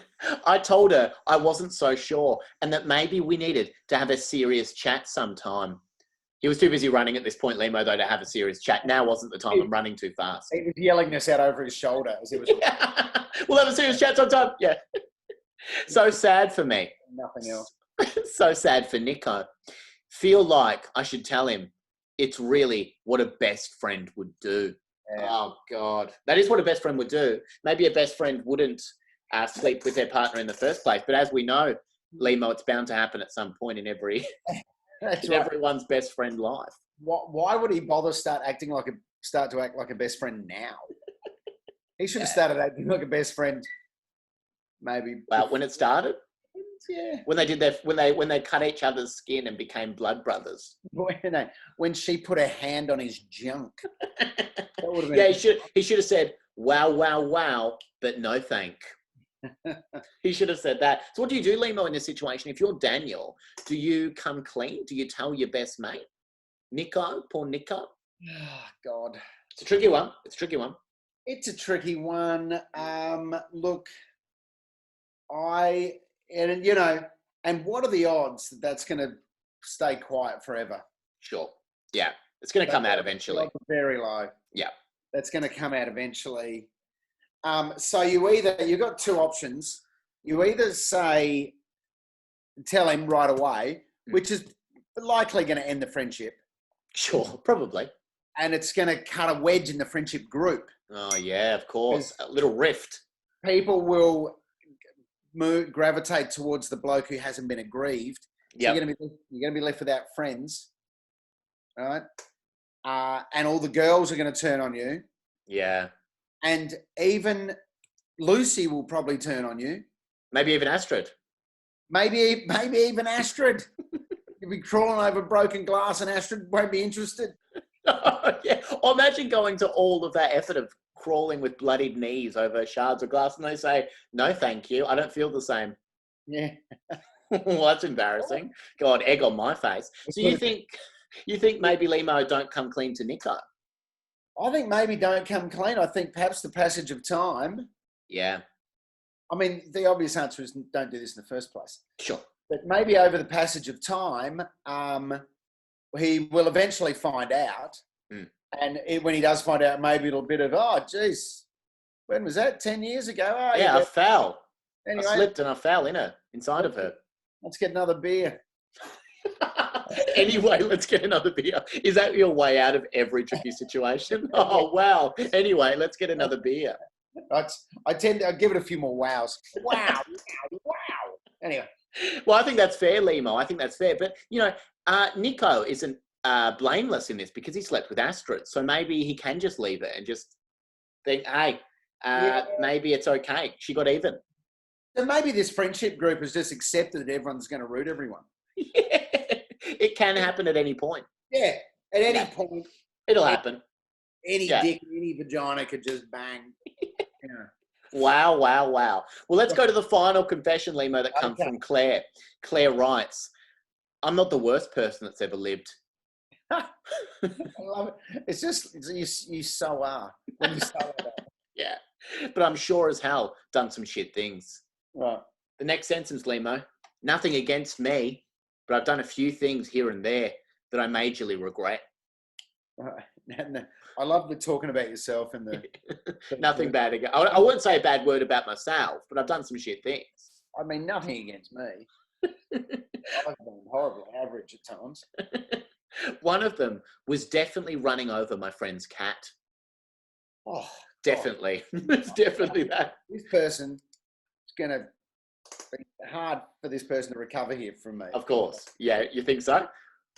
I told her I wasn't so sure and that maybe we needed to have a serious chat sometime. He was too busy running at this point, Lehmo, though, to have a serious chat. Now wasn't the time. I'm running too fast. He was yelling this out over his shoulder as it was. Yeah. We'll have a serious chat sometime. Yeah. So sad for me. Nothing else. So sad for Nico. Feel like I should tell him it's really what a best friend would do. Yeah. Oh, God. That is what a best friend would do. Maybe a best friend wouldn't sleep with their partner in the first place. But as we know, Lehmo, it's bound to happen at some point in everyone's best friend life. Why would he bother start to act like a best friend now? He should have started acting like a best friend. Maybe. Well, when it started. Yeah. When they cut each other's skin and became blood brothers. When she put her hand on his junk. Yeah, he should have said, wow, wow, wow, but no thank. He should have said that. So what do you do, Lehmo, in this situation? If you're Daniel, do you come clean? Do you tell your best mate? Nico, poor Nico. Oh, God. It's a tricky one. It's a tricky one. Look, and what are the odds that that's going to stay quiet forever? Sure. Yeah. It's going to come out eventually. Very low. Yeah. That's going to come out eventually. So you've got two options. You either tell him right away, which is likely going to end the friendship. Sure, probably. And it's going to cut a wedge in the friendship group. Oh, yeah, of course. A little rift. People will gravitate towards the bloke who hasn't been aggrieved. Yeah. So you're going to be left without friends. All right. And all the girls are going to turn on you. Yeah. And even Lucy will probably turn on you. Maybe even Astrid. Maybe even Astrid. You'll be crawling over broken glass and Astrid won't be interested. Yeah. Or imagine going to all of that effort of crawling with bloodied knees over shards of glass and they say, no, thank you. I don't feel the same. Yeah. Well, that's embarrassing. God, egg on my face. So you think maybe Lehmo don't come clean to Nico? I think maybe don't come clean. I think perhaps the passage of time. Yeah. I mean, the obvious answer is don't do this in the first place. Sure. But maybe over the passage of time, he will eventually find out. Mm. And when he does find out, maybe it'll be a bit of, oh, geez, when was that? 10 years ago? Oh, yeah, I fell. Anyway, I slipped and I fell inside of her. Let's get another beer. Anyway, let's get another beer. Is that your way out of every tricky situation? Oh, wow. Anyway, let's get another beer. I tend to give it a few more wows. Wow. Anyway. Well, I think that's fair, Lehmo. I think that's fair. But, Nico isn't blameless in this because he slept with Astrid. So maybe he can just leave it and just think, hey, maybe it's okay. She got even. So maybe this friendship group has just accepted that everyone's going to root everyone. Yeah. It can happen at any point. Yeah, at any point. It'll happen. Any dick, any vagina could just bang. Wow. Well, let's go to the final confession, Lehmo, that comes from Claire. Claire writes, I'm not the worst person that's ever lived. I love it. It's just, you so are. When you say that. Yeah, but I'm sure as hell done some shit things. Right. The next sentence, Lehmo, nothing against me, but I've done a few things here and there that I majorly regret. Right. I love the talking about yourself and the... Nothing bad again. I wouldn't say a bad word about myself, but I've done some shit things. I mean, nothing against me. I've been horribly average at times. One of them was definitely running over my friend's cat. Oh, definitely. It's definitely that. This person is going to be hard for this person to recover here from me. Of course. Yeah, you think so?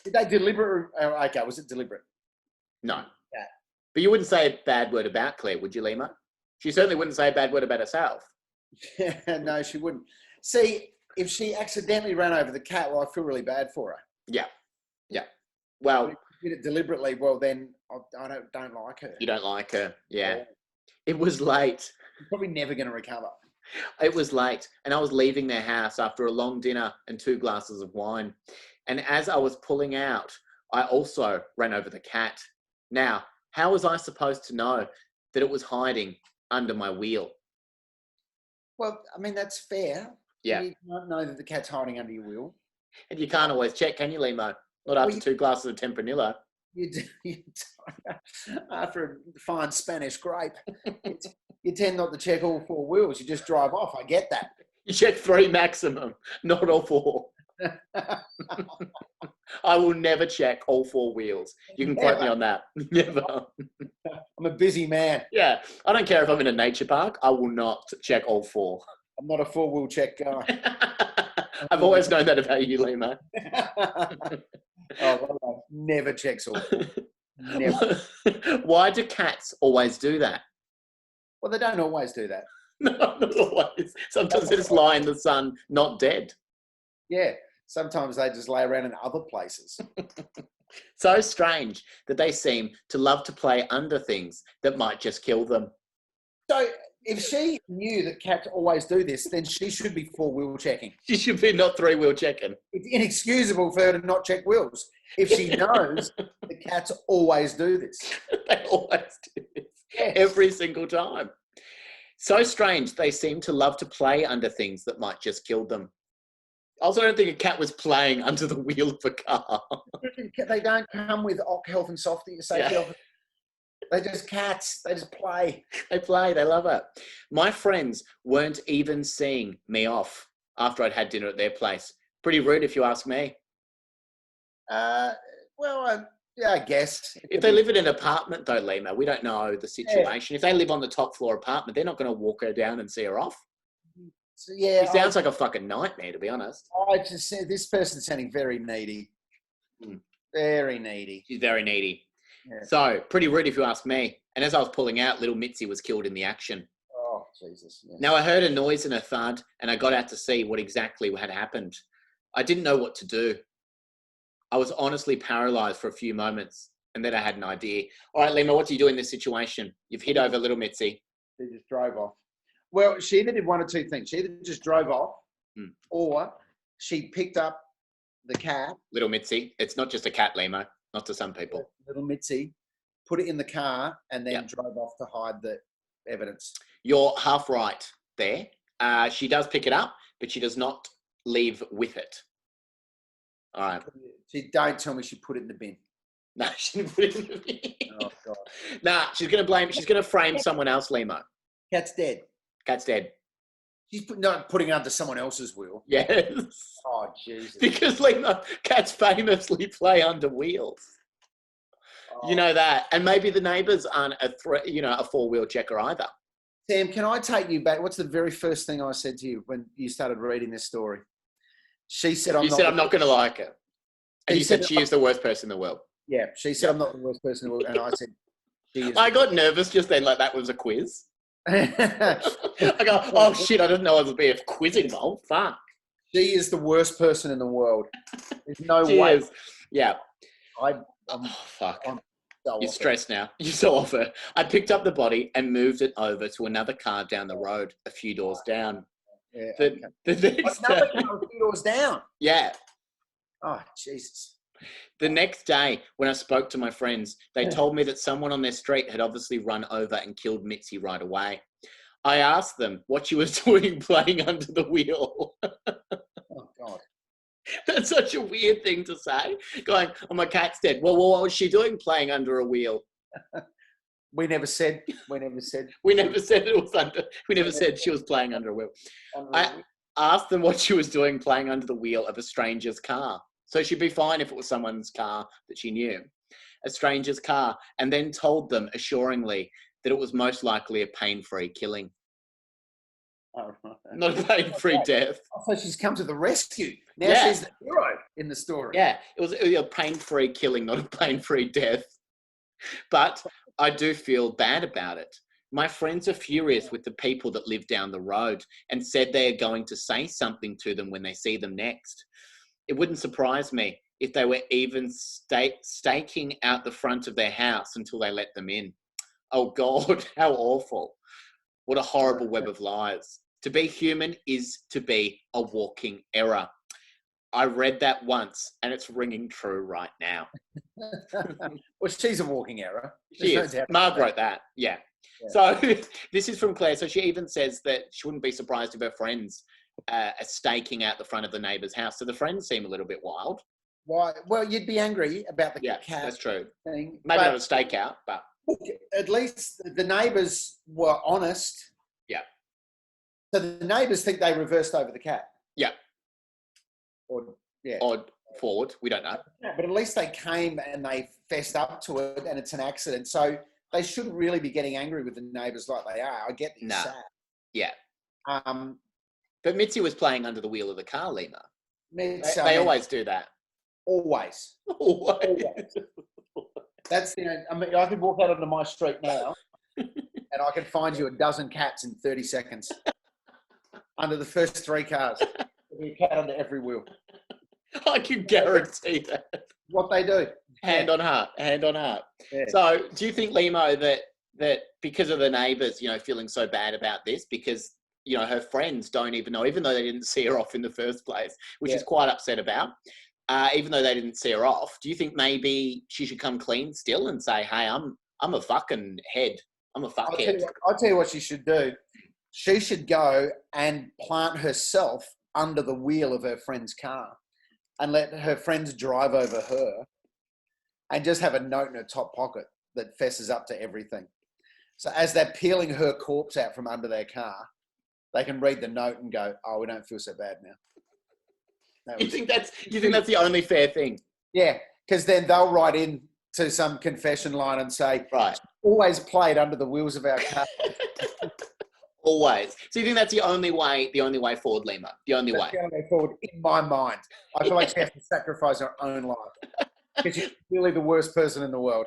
Did they deliberate? Okay, was it deliberate? No. Yeah. But you wouldn't say a bad word about Claire, would you, Lehmo? She certainly wouldn't say a bad word about herself. No, she wouldn't. See, if she accidentally ran over the cat, well, I feel really bad for her. Yeah. Well, if she did it deliberately. Well, then I don't like her. You don't like her. Yeah. It was late. She's probably never going to recover. It was late, and I was leaving their house after a long dinner and 2 glasses of wine. And as I was pulling out, I also ran over the cat. Now, how was I supposed to know that it was hiding under my wheel? Well, I mean, that's fair. Yeah. You don't know that the cat's hiding under your wheel. And you can't always check, can you, Lehmo? Not after 2 glasses of Tempranillo. After a fine Spanish grape, you tend not to check all 4 wheels. You just drive off. I get that. You check 3 maximum, not all 4. I will never check all 4 wheels. You can quote me on that. Never. I'm a busy man. Yeah. I don't care if I'm in a nature park. I will not check all 4. I'm not a 4-wheel check guy. I've always known that about you, Lehmo. Well, never checks all 4. Never. Why do cats always do that? Well, they don't always do that. No, not always. Sometimes they just lie in the sun, not dead. Yeah. Sometimes they just lay around in other places. So strange that they seem to love to play under things that might just kill them. So if she knew that cats always do this, then she should be 4-wheel checking. She should be not 3-wheel checking. It's inexcusable for her to not check wheels if she knows the cats always do this. They always do this. Yes. Every single time. So strange, they seem to love to play under things that might just kill them. I also don't think a cat was playing under the wheel of a car. They don't come with health and safety. They're just cats. They just play. They play. They love it. My friends weren't even seeing me off after I'd had dinner at their place. Pretty rude, if you ask me. Yeah, I guess. If they live in an apartment, though, Lehmo, we don't know the situation. Yeah. If they live on the top floor apartment, they're not going to walk her down and see her off. So, yeah, it sounds like a fucking nightmare, to be honest. I just said this person's sounding very needy. Very needy. She's very needy. Yeah. So, pretty rude if you ask me. And as I was pulling out, little Mitzi was killed in the action. Oh, Jesus. Yes. Now, I heard a noise and a thud, and I got out to see what exactly had happened. I didn't know what to do. I was honestly paralysed for a few moments, and then I had an idea. All right, Lehmo, what do you do in this situation? You've hit over little Mitzi. She just drove off. Well, she either did one or two things. She either just drove off, or she picked up the cat. Little Mitzi. It's not just a cat, Lehmo. Not to some people. Little Mitzi, put it in the car, and then drove off to hide the evidence. You're half right there. She does pick it up, but she does not leave with it. All right. Don't tell me she put it in the bin. No, she didn't put it in the bin. Oh, God. Nah, she's going to frame someone else, Lehmo. Cat's dead. Cat's dead. She's not putting it under someone else's wheel. Yes. Oh, Jesus. Because, Lehmo, cats famously play under wheels. Oh. You know that. And maybe the neighbours aren't a 4-wheel checker either. Sam, can I take you back? What's the very first thing I said to you when you started reading this story? She said, I'm not going to like her. And you said she is the worst person in the world. Yeah, she said, I'm not the worst person in the world. And I said, she is. I got nervous just then, like that was a quiz. I go, oh shit, I didn't know there would be a quiz involved. Fuck. She is the worst person in the world. There's no way. Yeah. Fuck. You're stressed now. You're so off her. I picked up the body and moved it over to another car down the road, a few doors down. Yeah. The next another car a few doors down. Yeah. Oh, Jesus. The next day, when I spoke to my friends, they told me that someone on their street had obviously run over and killed Mitzi right away. I asked them what she was doing playing under the wheel. Oh, God. That's such a weird thing to say. Going, oh, my cat's dead. Well, what was she doing playing under a wheel? We never said. We never said it was under. We never said she was playing under a wheel. I asked them what she was doing playing under the wheel of a stranger's car. So she'd be fine if it was someone's car that she knew, a stranger's car, and then told them assuringly that it was most likely a pain-free killing. Oh, right. Not a pain-free death. So she's come to the rescue. Now she's the hero in the story. Yeah, it was a pain-free killing, not a pain-free death. But I do feel bad about it. My friends are furious with the people that live down the road and said they are going to say something to them when they see them next. It wouldn't surprise me if they were even staking out the front of their house until they let them in. Oh, God, how awful. What a horrible web of lies. To be human is to be a walking error. I read that once, and it's ringing true right now. Well, she's a walking error. She is. Marg wrote that, yeah. So this is from Claire. So she even says that she wouldn't be surprised if her friends are staking out the front of the neighbour's house. So the friends seem a little bit wild. Why? Well, you'd be angry about the cat. That's true. Thing. Maybe not a stakeout, but... At least the neighbours were honest. Yeah. So the neighbours think they reversed over the cat. Yeah. Or forward, we don't know. But at least they came and they fessed up to it, and it's an accident. So they shouldn't really be getting angry with the neighbours like they are. I get this. Yeah. But Mitzi was playing under the wheel of the car, Lehmo. They always do that. Always. That's I could walk out onto my street now, and I could find you a dozen cats in 30 seconds under the first 3 cars. There'll be a cat under every wheel. I can guarantee that. What they do. Hand on heart. Yeah. So do you think, Lehmo, that because of the neighbours, feeling so bad about this, because, her friends don't even know, even though they didn't see her off in the first place, which is quite upset about, even though they didn't see her off, do you think maybe she should come clean still and say, hey, I'm a fucking head. I'm a fuckhead. I'll tell you what she should do. She should go and plant herself under the wheel of her friend's car and let her friends drive over her and just have a note in her top pocket that fesses up to everything. So as they're peeling her corpse out from under their car, they can read the note and go, oh, we don't feel so bad now. You think that's the only fair thing? Yeah, because then they'll write in to some confession line and say, right, always played under the wheels of our car. Always. So you think that's the only way forward, Lehmo? The only way forward in my mind. I feel like she has to sacrifice her own life because she's really the worst person in the world.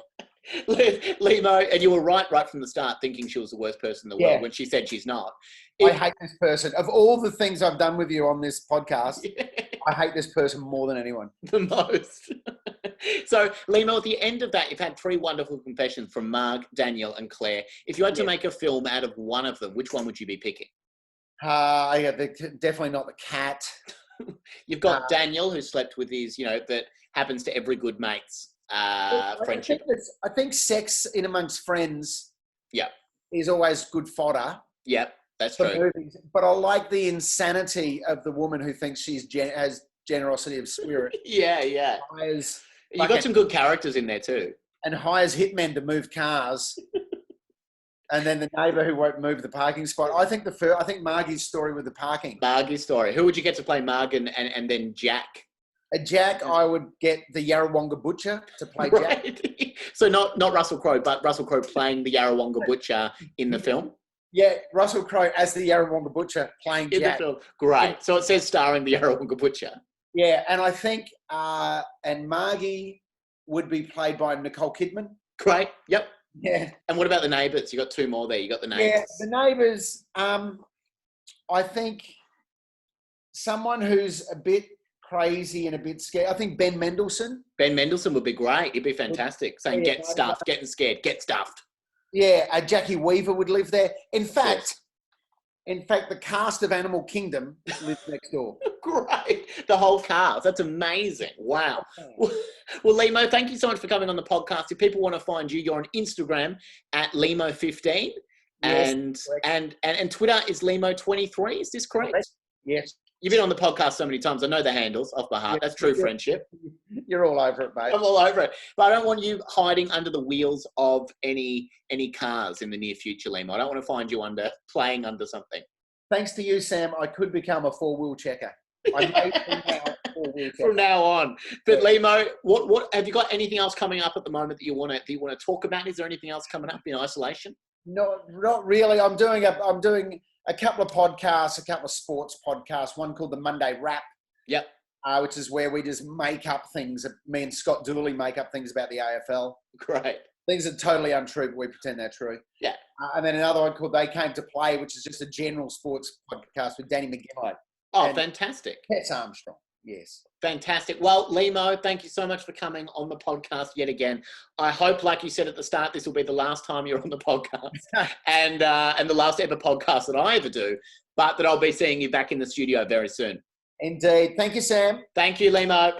Lehmo, and you were right from the start, thinking she was the worst person in the world when she said she's not. I hate this person. Of all the things I've done with you on this podcast, I hate this person more than anyone. The most. So, Lehmo, at the end of that, you've had 3 wonderful confessions from Marg, Daniel, and Claire. If you had to make a film out of one of them, which one would you be picking? Definitely not the cat. You've got Daniel, who slept with his, that happens to every good mate's friendship. I think sex in amongst friends is always good fodder. Yep, that's true. Movies. But I like the insanity of the woman who thinks she's has generosity of spirit. Yeah. You got some good characters in there too. And hires hitmen to move cars. And then the neighbour who won't move the parking spot. I think Margie's story with the parking. Margie's story. Who would you get to play Marg and then Jack? Jack, I would get the Yarrawonga butcher to play Jack. So not Russell Crowe, but Russell Crowe playing the Yarrawonga butcher in the film? Yeah, Russell Crowe as the Yarrawonga butcher playing Jack. In the film. Great. So it says starring the Yarrawonga butcher. Yeah, and I think and Margie would be played by Nicole Kidman. Great. Yep. Yeah. And what about the neighbours? You got 2 more there. You got the neighbours. Yeah, the neighbours. I think someone who's a bit crazy and a bit scared. I think Ben Mendelsohn. Ben Mendelsohn would be great. He'd be fantastic. Saying, get stuffed, getting scared, get stuffed. Yeah, Jackie Weaver would live there. In fact, the cast of Animal Kingdom lives next door. Great. The whole cast. That's amazing. Wow. Well, Lehmo, thank you so much for coming on the podcast. If people want to find you, you're on Instagram at Lehmo15 and Twitter is Lehmo23. Is this correct? Yes. You've been on the podcast so many times. I know the handles off by heart. That's true friendship. You're all over it, mate. I'm all over it. But I don't want you hiding under the wheels of any cars in the near future, Lehmo. I don't want to find you playing under something. Thanks to you, Sam, I could become a 4-wheel checker. I may from now on. But Lehmo, what have you got anything else coming up at the moment that you want to talk about? Is there anything else coming up in isolation? No, not really. I'm doing a couple of podcasts, a couple of sports podcasts, one called the Monday Wrap. Yep. Which is where we just make up things. Me and Scott Dooley make up things about the AFL. Great. Things are totally untrue, but we pretend they're true. Yeah. And then another one called They Came to Play, which is just a general sports podcast with Danny McGuire. Oh, fantastic. Tess Armstrong, yes. Fantastic. Well, Lehmo, thank you so much for coming on the podcast yet again. I hope, like you said at the start, this will be the last time you're on the podcast and the last ever podcast that I ever do, but that I'll be seeing you back in the studio very soon. Indeed. Thank you, Sam. Thank you, Lehmo.